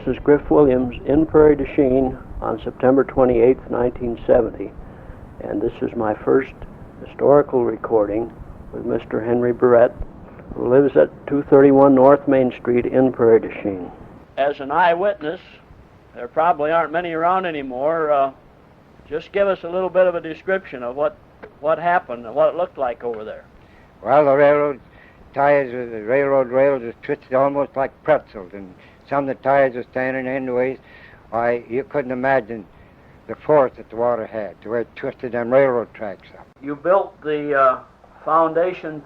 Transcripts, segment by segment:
is Griffith Williams in Prairie du Chien on September 28, 1970, and this is my first historical recording with Mr. Henry Barrett, who lives at 231 North Main Street in Prairie du Chien. As an eyewitness, there probably aren't many around anymore. Just give us a little bit of a description of what happened and what it looked like over there. Well, the railroad ties with the railroad rails was twisted almost like pretzels, and some of the ties were standing endways. Why, you couldn't imagine the force that the water had, the way it twisted them railroad tracks up. You built the foundation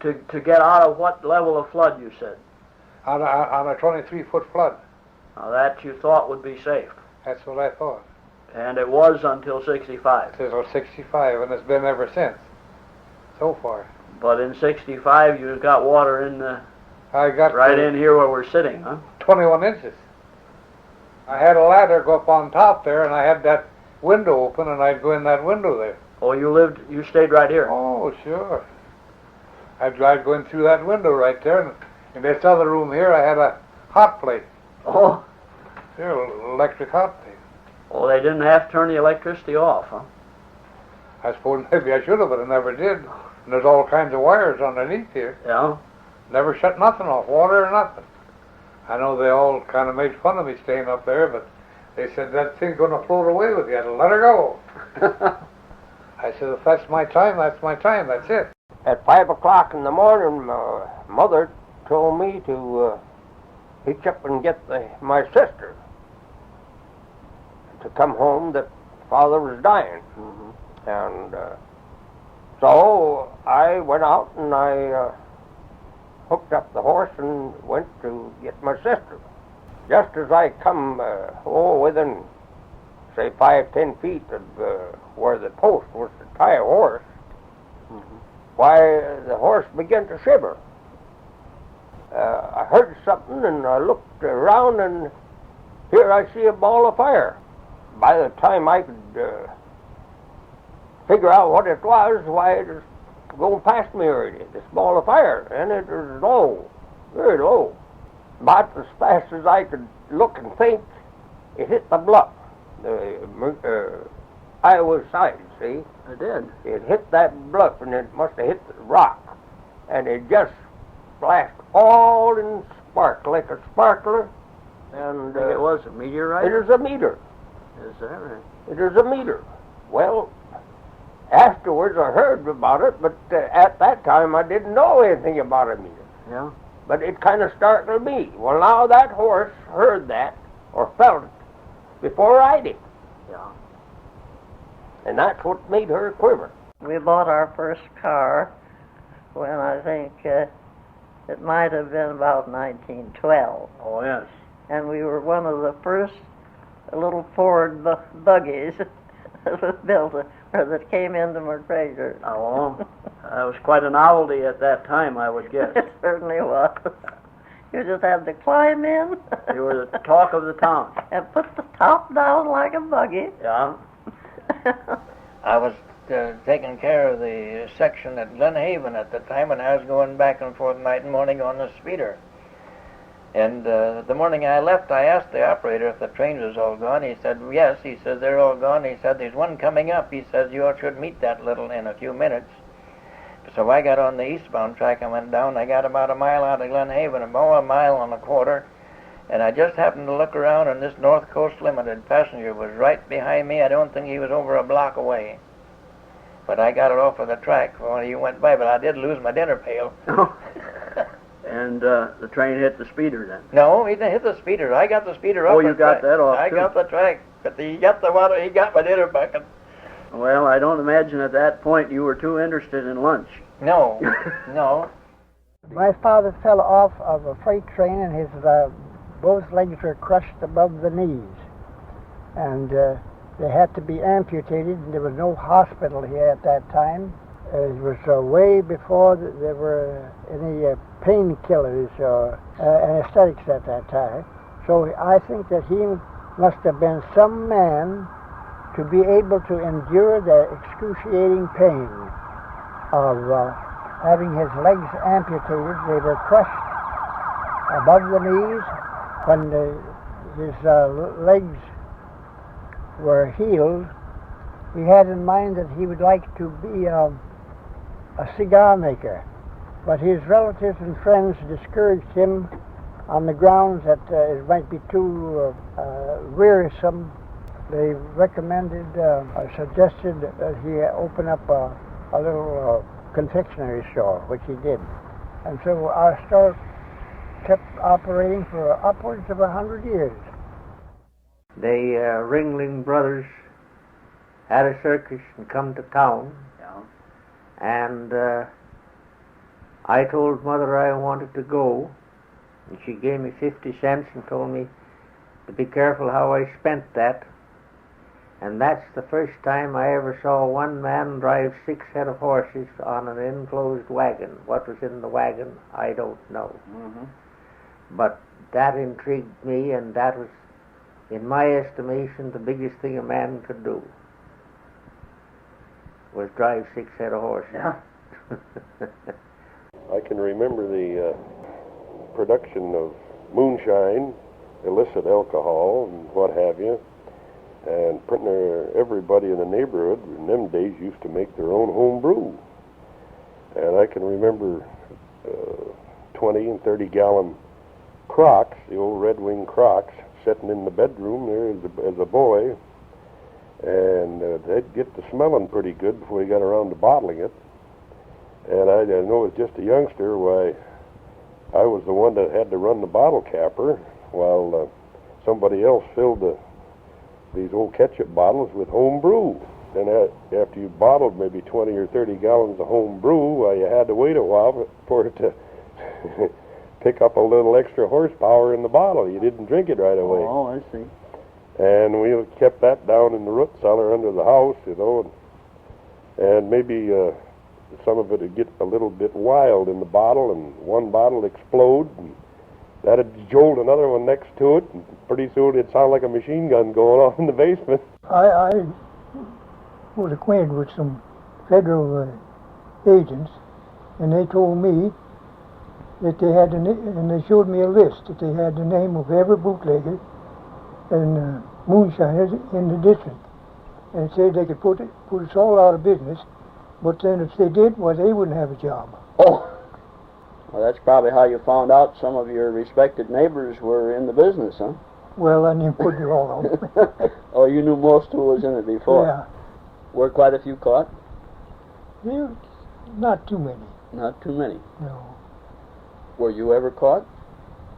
to get out of what level of flood, you said? On a 23-foot flood. Now that you thought would be safe. That's what I thought. And it was until 65. Until 65, and it's been ever since, so far. But in 65, you got water in the... I got right in here where we're sitting, huh? 21 inches. I had a ladder go up on top there, and I had that window open, and I'd go in that window there. Oh, you stayed right here? Oh, sure. I'd go in through that window right there, and in this other room here, I had a hot plate. Oh. Here, an electric hot plate. Oh, they didn't have to turn the electricity off, huh? I suppose maybe I should have, but I never did. And there's all kinds of wires underneath here. Yeah? Never shut nothing off, water or nothing. I know they all kind of made fun of me staying up there, but they said, that thing's going to float away with you. Let her go. I said, if that's my time, that's my time. That's it. At 5 o'clock in the morning, Mother told me to hitch up and get my sister to come home, that Father was dying. Mm-hmm. And so I went out and I hooked up the horse and went to get my sister. Just as I come within, say, 5-10 feet of where the post was to tie a horse, mm-hmm. Why, the horse began to shiver. I heard something and I looked around, and here I see a ball of fire. By the time I could figure out what it was, why, it was going past me already, this ball of fire, and it was low, very low. About as fast as I could look and think, it hit the bluff, the Iowa side, see? It did. It hit that bluff, and it must have hit the rock, and it just flashed all in spark, like a sparkler, and... it was a meteorite? It is a meteor. Is that right? It is a meteor. Well, afterwards I heard about it, but at that time I didn't know anything about a meteor. Yeah? But it kind of startled me. Well, now that horse heard that, or felt it, before I did. Yeah. And that's what made her quiver. We bought our first car when I think it might have been about 1912. Oh, yes. And we were one of the first little Ford buggies that was built, or that came into McGregor. Oh, that was quite a novelty at that time, I would guess. It certainly was. You just had to climb in. You were the talk of the town. And put the top down like a buggy. Yeah. I was taking care of the section at Glen Haven at the time, and I was going back and forth night and morning on the speeder. And the morning I left, I asked the operator if the train was all gone. He said, yes. He said, they're all gone. He said, there's one coming up. He says, you should meet that little in a few minutes. So I got on the eastbound track and went down. I got about a mile out of Glen Haven, about a mile and a quarter. And I just happened to look around, and this North Coast Limited passenger was right behind me. I don't think he was over a block away. But I got it off of the track when he went by, but I did lose my dinner pail. And the train hit the speeder then? No, he didn't hit the speeder. I got the speeder off the track. Oh, you got that off, I too. got the track, but he got the water, he got my dinner bucket. Well, I don't imagine at that point you were too interested in lunch. No, no. My father fell off of a freight train, and his both legs were crushed above the knees. And they had to be amputated, and there was no hospital here at that time. It was way before there were any painkillers or anesthetics at that time. So I think that he must have been some man to be able to endure the excruciating pain of having his legs amputated. They were crushed above the knees, when his legs were healed, he had in mind that he would like to be a cigar maker. But his relatives and friends discouraged him on the grounds that it might be too wearisome. They recommended or suggested that he open up a little confectionery store, which he did. And so our store kept operating for upwards of 100 years. The Ringling Brothers had a circus and come to town. Yeah. And I told Mother I wanted to go, and she gave me 50 cents and told me to be careful how I spent that. And that's the first time I ever saw one man drive 6 head of horses on an enclosed wagon. What was in the wagon, I don't know. Mm-hmm. But that intrigued me, and that was, in my estimation, the biggest thing a man could do, was drive 6 head of horses. Yeah. I can remember the production of moonshine, illicit alcohol, and what have you. And everybody in the neighborhood in them days used to make their own home brew. And I can remember 20 and 30 gallon crocks, the old Red Wing crocks, sitting in the bedroom there as a boy. And they'd get to smelling pretty good before you got around to bottling it. And I know as just a youngster, why, I was the one that had to run the bottle capper while somebody else filled these old ketchup bottles with home brew. Then after you bottled maybe 20 or 30 gallons of home brew, you had to wait a while for it to pick up a little extra horsepower in the bottle. You didn't drink it right away. Oh, I see. And we kept that down in the root cellar under the house, you know, and maybe some of it would get a little bit wild in the bottle, and one bottle would explode, and that'd jolt another one next to it, and pretty soon it'd sound like a machine gun going off in the basement. I was acquainted with some federal agents, and they told me that they had, and they showed me a list, that they had the name of every bootlegger and moonshiners in the district. And said they could put us all out of business, but then if they did, well, they wouldn't have a job. Oh, well, that's probably how you found out some of your respected neighbors were in the business, huh? Well, I didn't put it all on. Oh, you knew most who was in it before? Yeah. Were quite a few caught? There, not too many. Not too many. No. Were you ever caught?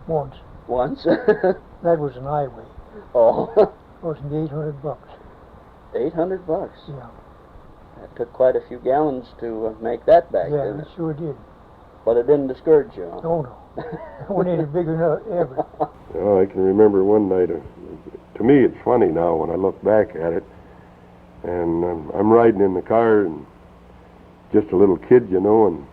Once. Once? That was an highway. Oh. It was $800. $800? Yeah. It took quite a few gallons to make that back, Yeah, didn't it it? sure did. But it didn't discourage you, huh? Oh, no. We need it bigger than ever. Oh, I can remember one night. To me, it's funny now when I look back at it. And I'm riding in the car, and just a little kid, you know, and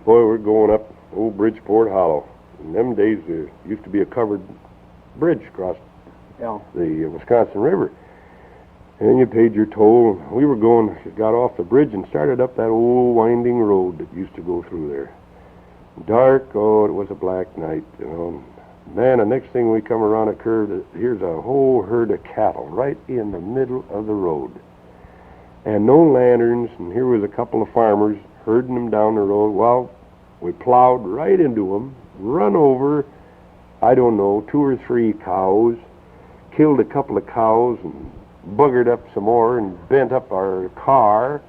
boy, we're going up old Bridgeport Hollow. In them days, there used to be a covered bridge across the Wisconsin River. And you paid your toll. We were got off the bridge and started up that old winding road that used to go through there. Dark, oh, it was a black night, you know. Man, the next thing we come around a curve, here's a whole herd of cattle right in the middle of the road. And no lanterns, and here was a couple of farmers herding them down the road. Well, we plowed right into them, run over, I don't know, 2 or 3 cows, killed a couple of cows, and buggered up some more and bent up our car.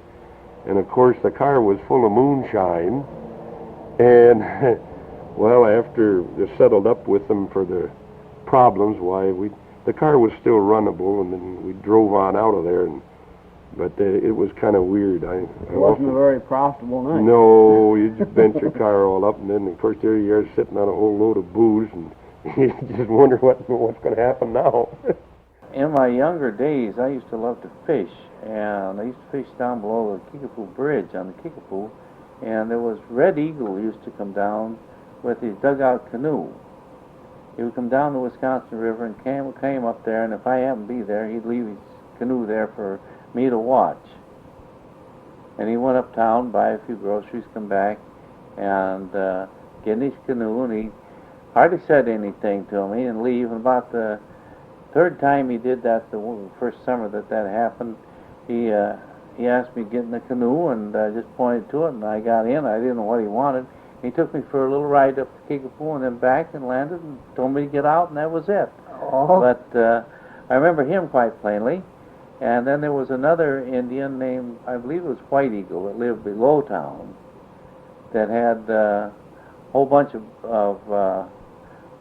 And of course the car was full of moonshine. And well, after they settled up with them for the problems, the car was still runnable, and then we drove on out of there. But it was kind of weird. It wasn't a very profitable night. No, you just bent your car all up, and then of course there you are sitting on a whole load of booze, and you just wonder what's going to happen now. In my younger days, I used to love to fish, and I used to fish down below the Kickapoo Bridge on the Kickapoo, and there was Red Eagle who used to come down with his dugout canoe. He would come down the Wisconsin River and came up there, and if I happened to be there, he'd leave his canoe there for me to watch. And he went uptown, buy a few groceries, come back, and get in his canoe, and he'd hardly said anything to me and leave. And about the third time he did that, the first summer that happened, he asked me to get in the canoe, and I just pointed to it, and I got in. I didn't know what he wanted. He took me for a little ride up the Kickapoo and then back and landed and told me to get out, and that was it. Oh. But I remember him quite plainly. And then there was another Indian named, I believe it was White Eagle, that lived below town, that had a whole bunch of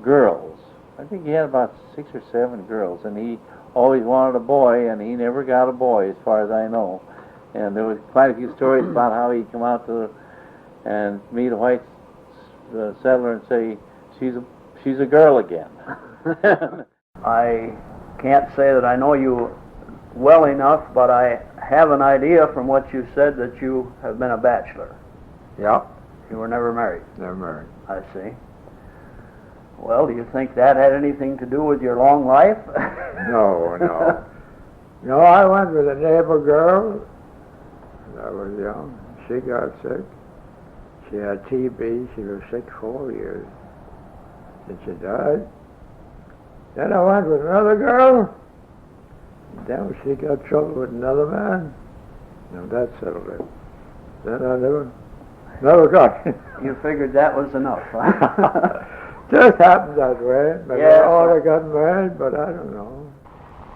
girls. I think he had about 6 or 7 girls, and he always wanted a boy, and he never got a boy, as far as I know. And there was quite a few stories about how he'd come out and meet a white settler and say, she's a girl again. I can't say that I know you well enough, but I have an idea from what you said that you have been a bachelor. Yeah, You were never married. never married. I see. Well, do you think that had anything to do with your long life? No, no. No, I went with a neighbor girl. I was young. She got sick. She had TB. She was sick 4 years. And she died. Then I went with another girl. Then she got trouble with another man. And that settled it. Then I never got it. You figured that was enough, huh? Just happened that way. Maybe Yes. I ought to got married, but I don't know.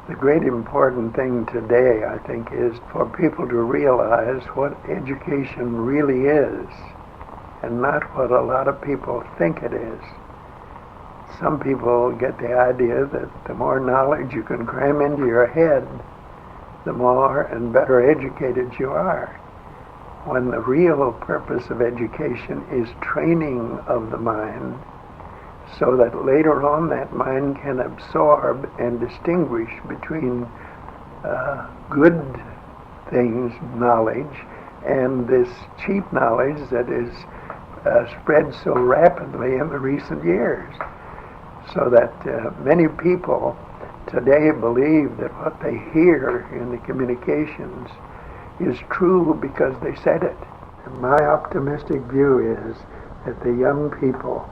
The great important thing today, I think, is for people to realize what education really is and not what a lot of people think it is. Some people get the idea that the more knowledge you can cram into your head, the more and better educated you are. When the real purpose of education is training of the mind so that later on that mind can absorb and distinguish between good things, knowledge, and this cheap knowledge that is spread so rapidly in the recent years. So that many people today believe that what they hear in the communications is true because they said it. And my optimistic view is that the young people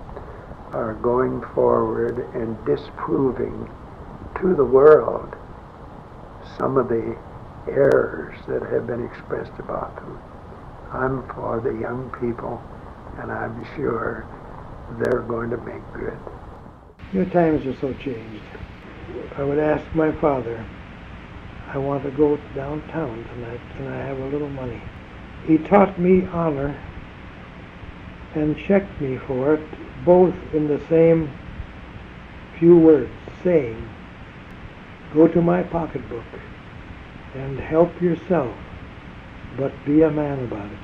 are going forward and disproving to the world some of the errors that have been expressed about them. I'm for the young people, and I'm sure they're going to make good. Your times are so changed. I would ask my father, I want to go downtown tonight, can I have a little money? He taught me honor and checked me for it, both in the same few words, saying, go to my pocketbook and help yourself, but be a man about it.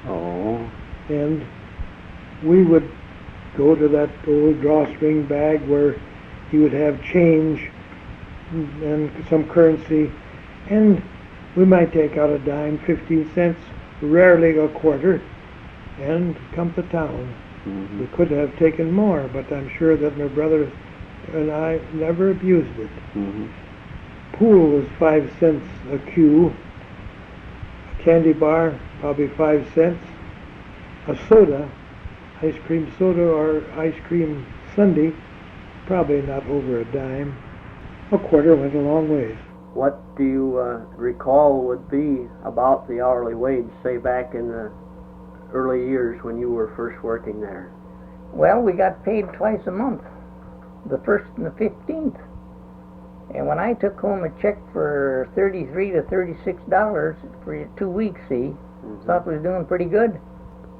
Oh. And we would go to that old drawstring bag where he would have change and some currency, and we might take out a dime, 15 cents, rarely a quarter, and come to town. Mm-hmm. We could have taken more, but I'm sure that my brother and I never abused it. Mm-hmm. Pool was 5 cents a cue. A candy bar, probably 5 cents. A soda, ice cream soda or ice cream sundae, probably not over a dime. A quarter went a long ways. What do you recall would be about the hourly wage, say back in the early years when you were first working there? Well, we got paid twice a month, the 1st and the 15th. And when I took home a check for $33 to $36 for 2 weeks, thought we was doing pretty good.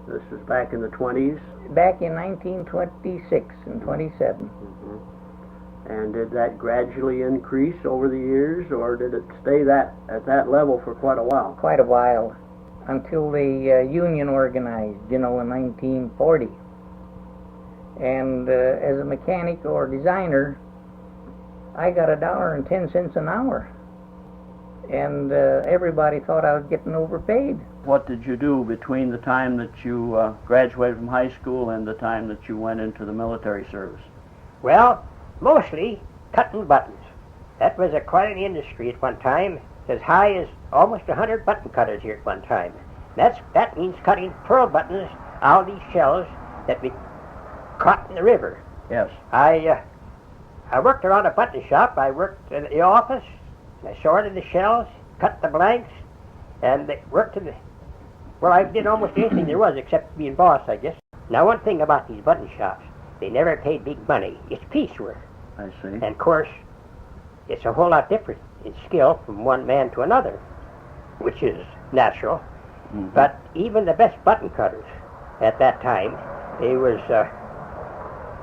This was back in the 20s? Back in 1926 and 27. Mm-hmm. And did that gradually increase over the years, or did it stay at that level for quite a while? Quite a while, until the union organized, in 1940. And as a mechanic or designer, I got $1.10 an hour. And everybody thought I was getting overpaid. What did you do between the time that you graduated from high school and the time that you went into the military service? Well, mostly cutting buttons. That was a quality industry at one time, as high as almost 100 button cutters here at one time. That means cutting pearl buttons out of these shells that we caught in the river. Yes. I worked around a button shop. I worked in the office. I sorted the shells, cut the blanks, and worked in the... Well, I did almost anything there was except being boss, I guess. Now, one thing about these button shops, they never paid big money. It's piecework. I see. And, of course, it's a whole lot different in skill from one man to another, which is natural. Mm-hmm. But even the best button cutters at that time, they was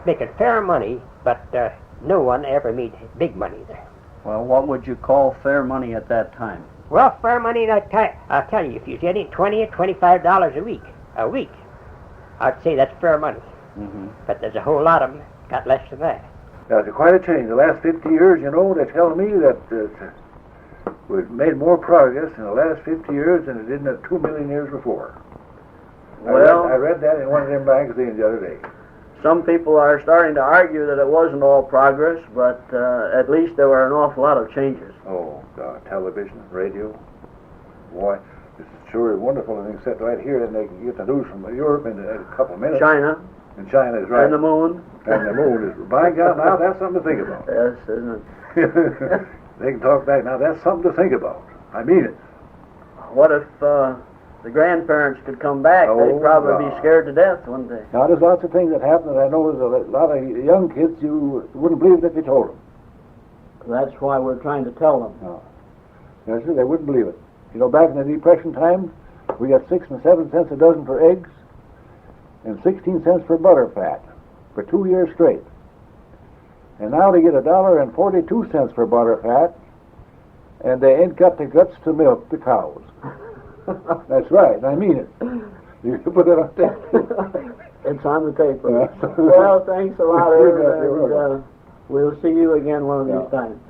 making fair money, but no one ever made big money there. Well, what would you call fair money at that time? Well, fair money at that time, I'll tell you, if you're getting $20 or $25 a week, I'd say that's fair money. Mm-hmm. But there's a whole lot of them got less than that. That's quite a change. The last 50 years, you know, they tell me that we've made more progress in the last 50 years than it did in the 2 million years before. Well, I read that in one of them magazines the other day. some people are starting to argue that it wasn't all progress, but at least there were an awful lot of changes. Oh, God, television, radio. Boy, this is sure wonderful. Things set right here, then they can get the news from Europe in a couple of minutes. China. And China is right. And the moon. And the moon is, by God, now that's something to think about. Yes, isn't it? They can talk back. Now that's something to think about. I mean it. What if the grandparents could come back? Oh, They'd probably God. be scared to death, wouldn't they? Now there's lots of things that happen that I know there's a lot of young kids you wouldn't believe it if you told them. That's why we're trying to tell them. No. Yes, sir, they wouldn't believe it. You know, back in the Depression time, we got 6 and 7 cents a dozen for eggs and 16 cents for butter fat for 2 years straight. And now they get $1.42 for butter fat, and they ain't got the guts to milk the cows. That's right, I mean it. You can put it on tape. It's on the paper. Well, thanks a lot, Irvin, and we'll see you again one of these times.